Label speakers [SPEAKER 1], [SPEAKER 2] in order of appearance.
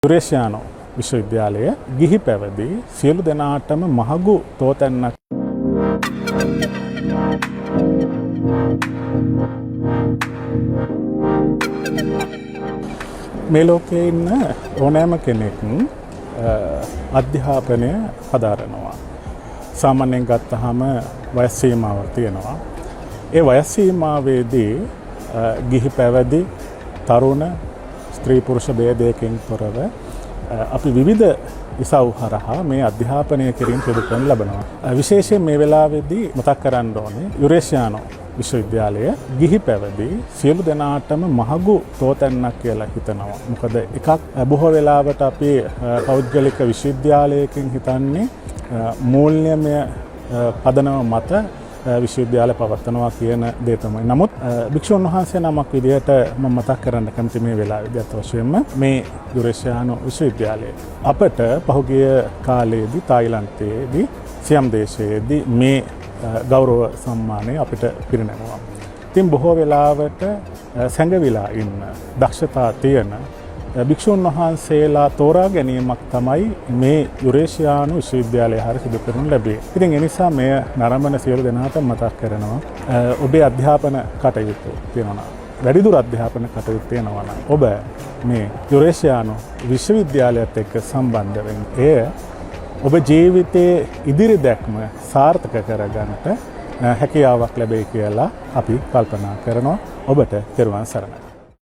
[SPEAKER 1] යුරේෂියානු විශ්වවිද්‍යාලය ගිහි පැවදි සියලු දෙනාටම මහඟු තෝතැන්නක් මේ ලෝකයේ ඉන්න ඕනෑම කෙනෙක් අධ්‍යාපනය හදාරනවා. සාමාන්‍යයෙන් ගත්තහම වයස් සීමාවක් තියෙනවා. ඒ වයස් සීමාවේදී ගිහි පැවදි තරුණ ස්ත්‍රී පුරුෂ භේදයකින් තොරව අපි විවිධ ඉසව් හරහා මේ අධ්‍යාපනය කිරීම සිදු කරනු ලබනවා. විශේෂයෙන් මේ වෙලාවේදී මතක් කරන්න ඕනේ යුරේෂියානු විශ්වවිද්‍යාලය ගිහි පැවදි සියලු දෙනාටම මහඟු තෝතැන්නක් කියලා හිතනවා. මොකද එකක් බොහෝ වෙලාවට අපි පෞද්ගලික විශ්වවිද්‍යාලයකින් හිතන්නේ මූල්‍යමය පදනම මත විශ්වවිද්‍යාලය පවත්වනවා කියන දේ තමයි. නමුත් භික්ෂුන් වහන්සේ නමක් විදිහට මම මතක් කරන්න කැමති මේ වෙලාවේදී අත් වශයෙන්ම මේ යුරේෂියානු විශ්වවිද්‍යාලය අපට පහුගිය කාලයේදී තායිලන්තයේදී සියම් දේශයේදී මේ ගෞරව සම්මානය අපිට පිරිනැමුවා. ඉතින් බොහෝ වෙලාවට සැඟවිලා ඉන්න දක්ෂතා තියෙන භික්ෂුන් වහන්සේලා තෝරා ගැනීමක් තමයි මේ යුරේෂියානු විශ්වවිද්‍යාලය හර සිදු කරනු ලැබේ. ඉතින් ඒ නිසා මෙය නරඹන සියලු දෙනාට මතක් කරනවා ඔබේ අධ්‍යාපන කටයුතු තියෙනවා. වැඩිදුර අධ්‍යාපන කටයුතු තියෙනවා නම් ඔබ මේ යුරේෂියානු විශ්වවිද්‍යාලයත් එක්ක සම්බන්ධ වෙන්න. එය ඔබ ජීවිතයේ ඉදිරි දැක්ම සාර්ථක කරගන්නට හැකියාවක් ලැබෙයි කියලා අපි කල්පනා කරනවා. ඔබට තෙරුවන් සරණයි.